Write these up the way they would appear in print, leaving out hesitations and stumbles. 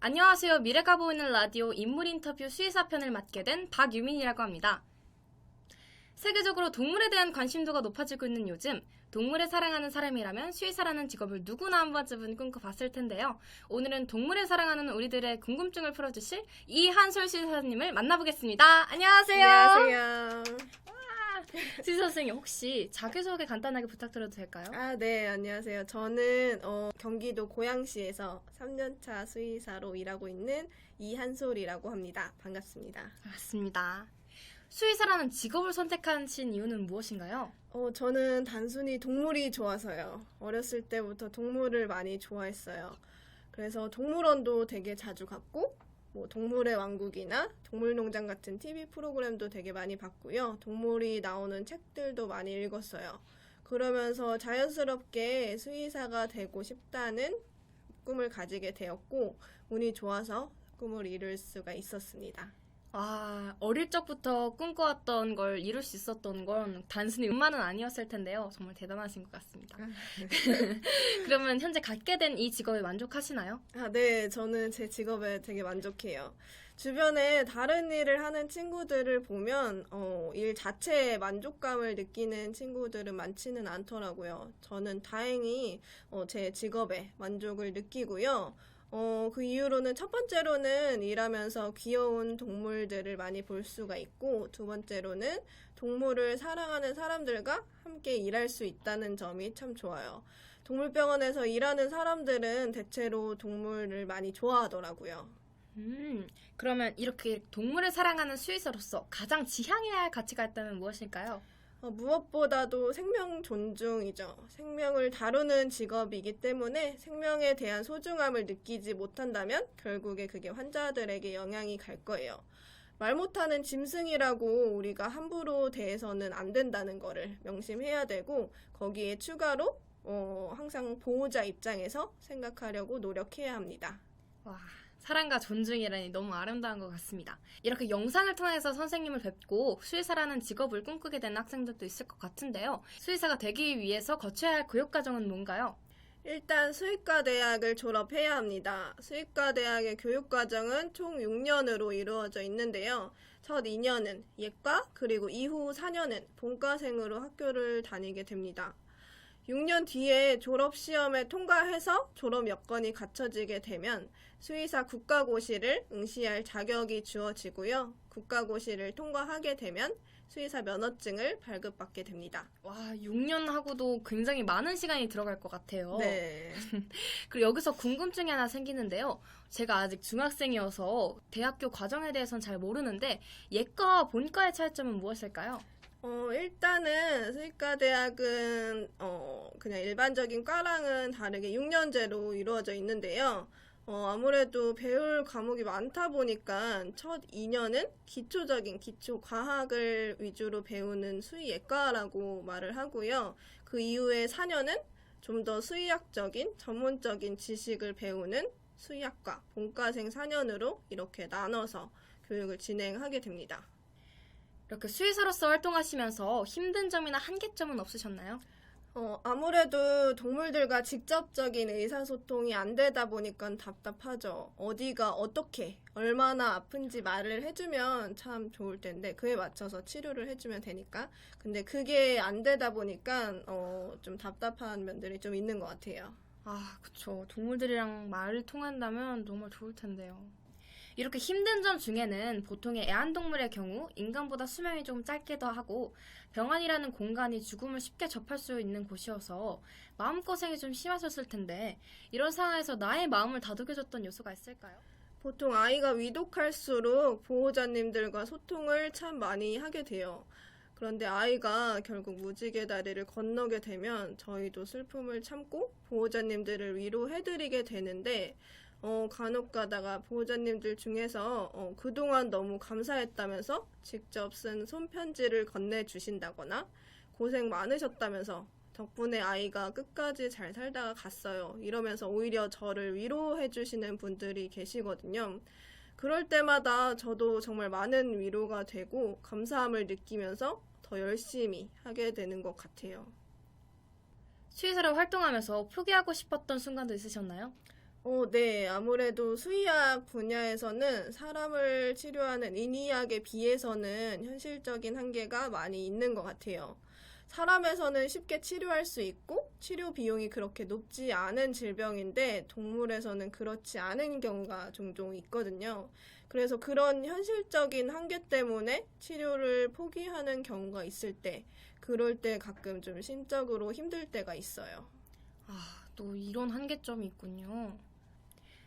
안녕하세요. 미래가 보이는 라디오 인물 인터뷰 수의사편을 맡게 된 박유민이라고 합니다. 세계적으로 동물에 대한 관심도가 높아지고 있는 요즘, 동물을 사랑하는 사람이라면 수의사라는 직업을 누구나 한 번쯤은 꿈꿔봤을 텐데요. 오늘은 동물을 사랑하는 우리들의 궁금증을 풀어주실 이한솔 수의사님을 만나보겠습니다. 안녕하세요. 안녕하세요. 수의사 선생님, 혹시 자기소개 간단하게 부탁드려도 될까요? 네, 안녕하세요. 저는 경기도 고양시에서 3년차 수의사로 일하고 있는 이한솔이라고 합니다. 반갑습니다. 맞습니다. 수의사라는 직업을 선택하신 이유는 무엇인가요? 저는 단순히 동물이 좋아서요. 어렸을 때부터 동물을 많이 좋아했어요. 그래서 동물원도 되게 자주 갔고, 동물의 왕국이나 동물농장 같은 TV 프로그램도 되게 많이 봤고요. 동물이 나오는 책들도 많이 읽었어요. 그러면서 자연스럽게 수의사가 되고 싶다는 꿈을 가지게 되었고, 운이 좋아서 꿈을 이룰 수가 있었습니다. 어릴 적부터 꿈꿔왔던 걸 이룰 수 있었던 건 단순히 운만은 아니었을 텐데요. 정말 대단하신 것 같습니다. 그러면 현재 갖게 된 이 직업에 만족하시나요? 네, 저는 제 직업에 되게 만족해요. 주변에 다른 일을 하는 친구들을 보면 일 자체에 만족감을 느끼는 친구들은 많지는 않더라고요. 저는 다행히 제 직업에 만족을 느끼고요. 그 이유로는 첫 번째로는 일하면서 귀여운 동물들을 많이 볼 수가 있고, 두 번째로는 동물을 사랑하는 사람들과 함께 일할 수 있다는 점이 참 좋아요. 동물병원에서 일하는 사람들은 대체로 동물을 많이 좋아하더라고요. 그러면 이렇게 동물을 사랑하는 수의사로서 가장 지향해야 할 가치가 있다면 무엇일까요? 무엇보다도 생명 존중이죠. 생명을 다루는 직업이기 때문에 생명에 대한 소중함을 느끼지 못한다면 결국에 그게 환자들에게 영향이 갈 거예요. 말 못하는 짐승이라고 우리가 함부로 대해서는 안 된다는 거를 명심해야 되고, 거기에 추가로 항상 보호자 입장에서 생각하려고 노력해야 합니다. 와, 사랑과 존중이라니 너무 아름다운 것 같습니다. 이렇게 영상을 통해서 선생님을 뵙고 수의사라는 직업을 꿈꾸게 되는 학생들도 있을 것 같은데요. 수의사가 되기 위해서 거쳐야 할 교육과정은 뭔가요? 일단 수의과 대학을 졸업해야 합니다. 수의과 대학의 교육과정은 총 6년으로 이루어져 있는데요. 첫 2년은 예과, 그리고 이후 4년은 본과생으로 학교를 다니게 됩니다. 6년 뒤에 졸업시험에 통과해서 졸업 여건이 갖춰지게 되면 수의사 국가고시를 응시할 자격이 주어지고요. 국가고시를 통과하게 되면 수의사 면허증을 발급받게 됩니다. 6년 하고도 굉장히 많은 시간이 들어갈 것 같아요. 네. 그리고 여기서 궁금증이 하나 생기는데요. 제가 아직 중학생이어서 대학교 과정에 대해서는 잘 모르는데 예과와 본과의 차이점은 무엇일까요? 일단은 수의과 대학은 그냥 일반적인 과랑은 다르게 6년제로 이루어져 있는데요. 아무래도 배울 과목이 많다 보니까 첫 2년은 기초적인 기초 과학을 위주로 배우는 수의예과라고 말을 하고요. 그 이후에 4년은 좀 더 수의학적인 전문적인 지식을 배우는 수의학과 본과생 4년으로 이렇게 나눠서 교육을 진행하게 됩니다. 이렇게 수의사로서 활동하시면서 힘든 점이나 한계점은 없으셨나요? 아무래도 동물들과 직접적인 의사소통이 안 되다 보니까 답답하죠. 어디가 어떻게, 얼마나 아픈지 말을 해주면 참 좋을 텐데, 그에 맞춰서 치료를 해주면 되니까. 근데 그게 안 되다 보니까, 좀 답답한 면들이 좀 있는 것 같아요. 그쵸. 동물들이랑 말을 통한다면 정말 좋을 텐데요. 이렇게 힘든 점 중에는 보통의 애완동물의 경우 인간보다 수명이 조금 짧기도 하고 병원이라는 공간이 죽음을 쉽게 접할 수 있는 곳이어서 마음고생이 좀 심하셨을 텐데 이런 상황에서 나의 마음을 다독여줬던 요소가 있을까요? 보통 아이가 위독할수록 보호자님들과 소통을 참 많이 하게 돼요. 그런데 아이가 결국 무지개 다리를 건너게 되면 저희도 슬픔을 참고 보호자님들을 위로해드리게 되는데 간혹 가다가 보호자님들 중에서 그동안 너무 감사했다면서 직접 쓴 손편지를 건네주신다거나 고생 많으셨다면서 덕분에 아이가 끝까지 잘 살다가 갔어요. 이러면서 오히려 저를 위로해주시는 분들이 계시거든요. 그럴 때마다 저도 정말 많은 위로가 되고 감사함을 느끼면서 더 열심히 하게 되는 것 같아요. 수의사로 활동하면서 포기하고 싶었던 순간도 있으셨나요? 네. 아무래도 수의학 분야에서는 사람을 치료하는 인의학에 비해서는 현실적인 한계가 많이 있는 것 같아요. 사람에서는 쉽게 치료할 수 있고 치료 비용이 그렇게 높지 않은 질병인데 동물에서는 그렇지 않은 경우가 종종 있거든요. 그래서 그런 현실적인 한계 때문에 치료를 포기하는 경우가 있을 때, 그럴 때 가끔 좀 심적으로 힘들 때가 있어요. 아, 또 이런 한계점이 있군요.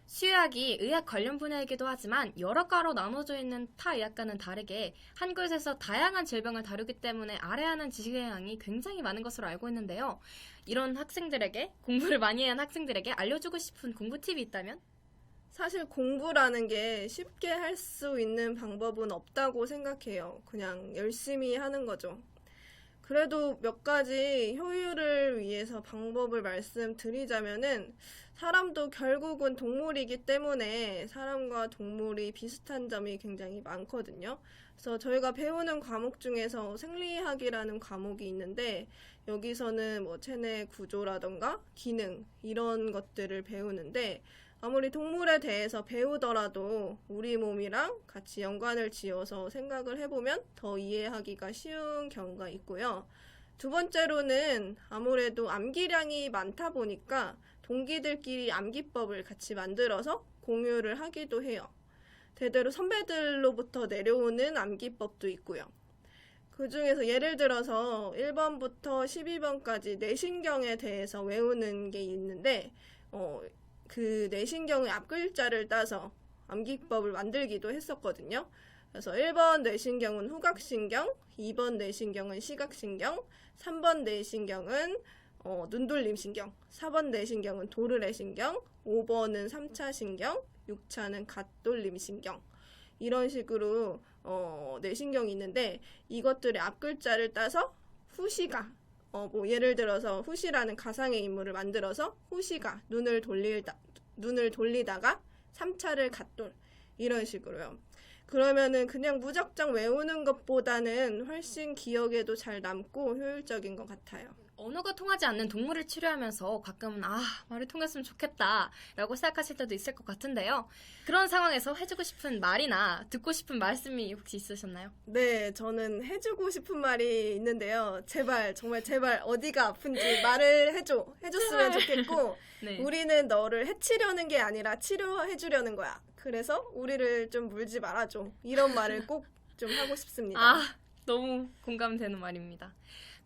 수의학이 의학 관련 분야이기도 하지만 여러 과로 나눠져 있는 타 의학과는 다르게 한 곳에서 다양한 질병을 다루기 때문에 알아야 하는 지식의 양이 굉장히 많은 것으로 알고 있는데요. 이런 학생들에게, 공부를 많이 한 학생들에게 알려주고 싶은 공부 팁이 있다면? 사실 공부라는 게 쉽게 할 수 있는 방법은 없다고 생각해요. 그냥 열심히 하는 거죠. 그래도 몇 가지 효율을 위해서 방법을 말씀드리자면은 사람도 결국은 동물이기 때문에 사람과 동물이 비슷한 점이 굉장히 많거든요. 그래서 저희가 배우는 과목 중에서 생리학이라는 과목이 있는데 여기서는 뭐 체내 구조라던가 기능 이런 것들을 배우는데 아무리 동물에 대해서 배우더라도 우리 몸이랑 같이 연관을 지어서 생각을 해보면 더 이해하기가 쉬운 경우가 있고요. 두 번째로는 아무래도 암기량이 많다 보니까 동기들끼리 암기법을 같이 만들어서 공유를 하기도 해요. 대대로 선배들로부터 내려오는 암기법도 있고요. 그 중에서 예를 들어서 1번부터 12번까지 뇌신경에 대해서 외우는 게 있는데, 그 뇌신경의 앞글자를 따서 암기법을 만들기도 했었거든요. 그래서 1번 뇌신경은 후각신경, 2번 뇌신경은 시각신경, 3번 뇌신경은 눈돌림신경, 4번 뇌신경은 도르래신경, 5번은 3차 신경, 6차는 갓돌림신경. 이런 식으로 뇌신경이 있는데 이것들의 앞글자를 따서 후시가 뭐 예를 들어서 후시라는 가상의 인물을 만들어서 후시가 눈을 돌리다가 3차를 갓돌 이런 식으로요. 그러면은 그냥 무작정 외우는 것보다는 훨씬 기억에도 잘 남고 효율적인 것 같아요. 언어가 통하지 않는 동물을 치료하면서 가끔은 말이 통했으면 좋겠다 라고 생각하실 때도 있을 것 같은데요. 그런 상황에서 해주고 싶은 말이나 듣고 싶은 말씀이 혹시 있으셨나요? 네, 저는 해주고 싶은 말이 있는데요. 제발, 정말 제발 어디가 아픈지 말을 해줬으면 좋겠고, 네. 우리는 너를 해치려는 게 아니라 치료해주려는 거야. 그래서 우리를 좀 물지 말아줘. 이런 말을 꼭 좀 하고 싶습니다. 너무 공감되는 말입니다.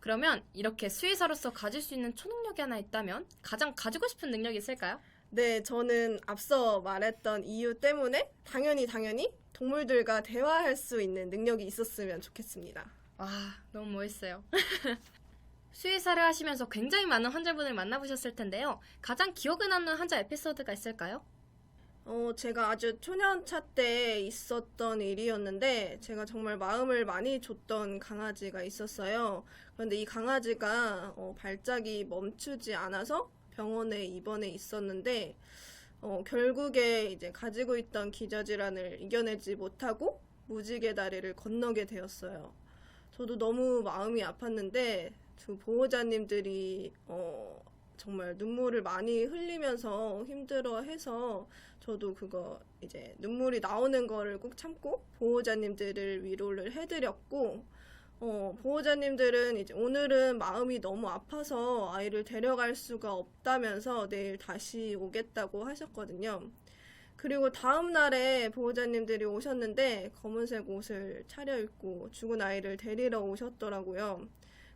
그러면 이렇게 수의사로서 가질 수 있는 초능력이 하나 있다면 가장 가지고 싶은 능력이 있을까요? 네, 저는 앞서 말했던 이유 때문에 당연히 동물들과 대화할 수 있는 능력이 있었으면 좋겠습니다. 너무 멋있어요. 수의사를 하시면서 굉장히 많은 환자분을 만나보셨을 텐데요. 가장 기억에 남는 환자 에피소드가 있을까요? 제가 아주 초년차 때 있었던 일이었는데 제가 정말 마음을 많이 줬던 강아지가 있었어요. 그런데 이 강아지가 발작이 멈추지 않아서 병원에 입원해 있었는데 결국에 이제 가지고 있던 기저질환을 이겨내지 못하고 무지개 다리를 건너게 되었어요. 저도 너무 마음이 아팠는데 두 보호자님들이 정말 눈물을 많이 흘리면서 힘들어해서 저도 그거 이제 눈물이 나오는 거를 꼭 참고 보호자님들을 위로를 해드렸고 보호자님들은 이제 오늘은 마음이 너무 아파서 아이를 데려갈 수가 없다면서 내일 다시 오겠다고 하셨거든요. 그리고 다음 날에 보호자님들이 오셨는데 검은색 옷을 차려입고 죽은 아이를 데리러 오셨더라고요.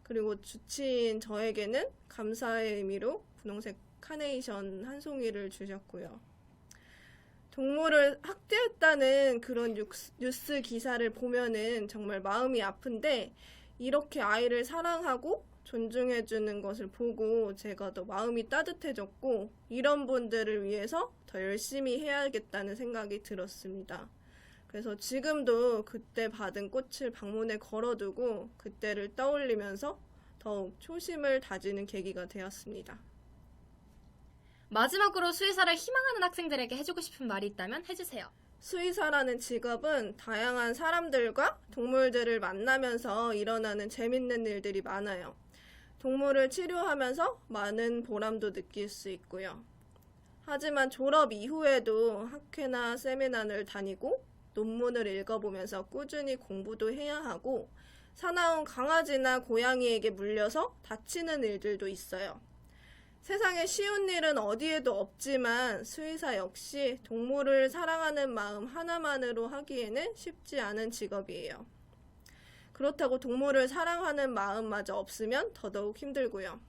그리고 주치인 저에게는 감사의 의미로 분홍색 카네이션 한 송이를 주셨고요. 동물을 학대했다는 그런 뉴스 기사를 보면은 정말 마음이 아픈데 이렇게 아이를 사랑하고 존중해주는 것을 보고 제가 더 마음이 따뜻해졌고 이런 분들을 위해서 더 열심히 해야겠다는 생각이 들었습니다. 그래서 지금도 그때 받은 꽃을 방문에 걸어두고 그때를 떠올리면서 더욱 초심을 다지는 계기가 되었습니다. 마지막으로 수의사를 희망하는 학생들에게 해주고 싶은 말이 있다면 해주세요. 수의사라는 직업은 다양한 사람들과 동물들을 만나면서 일어나는 재밌는 일들이 많아요. 동물을 치료하면서 많은 보람도 느낄 수 있고요. 하지만 졸업 이후에도 학회나 세미나를 다니고 논문을 읽어보면서 꾸준히 공부도 해야 하고 사나운 강아지나 고양이에게 물려서 다치는 일들도 있어요. 세상에 쉬운 일은 어디에도 없지만 수의사 역시 동물을 사랑하는 마음 하나만으로 하기에는 쉽지 않은 직업이에요. 그렇다고 동물을 사랑하는 마음마저 없으면 더더욱 힘들고요.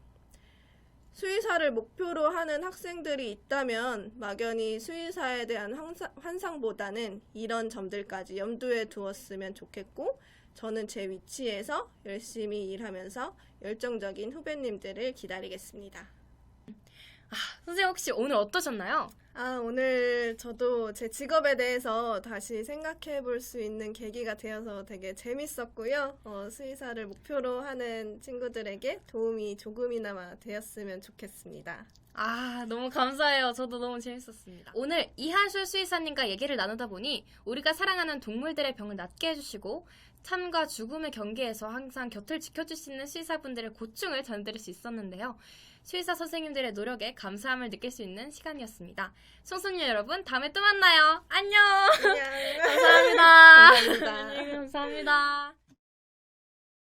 수의사를 목표로 하는 학생들이 있다면 막연히 수의사에 대한 환상보다는 이런 점들까지 염두에 두었으면 좋겠고 저는 제 위치에서 열심히 일하면서 열정적인 후배님들을 기다리겠습니다. 선생님 혹시 오늘 어떠셨나요? 오늘 저도 제 직업에 대해서 다시 생각해 볼 수 있는 계기가 되어서 되게 재밌었고요. 수의사를 목표로 하는 친구들에게 도움이 조금이나마 되었으면 좋겠습니다. 너무 감사해요. 저도 너무 재밌었습니다. 오늘 이한술 수의사님과 얘기를 나누다 보니 우리가 사랑하는 동물들의 병을 낫게 해주시고 삶과 죽음의 경계에서 항상 곁을 지켜주시는 수의사분들의 고충을 전해드릴 수 있었는데요. 수의사 선생님들의 노력에 감사함을 느낄 수 있는 시간이었습니다. 청소년 여러분, 다음에 또 만나요. 안녕! 안녕! 감사합니다. 감사합니다. 감사합니다.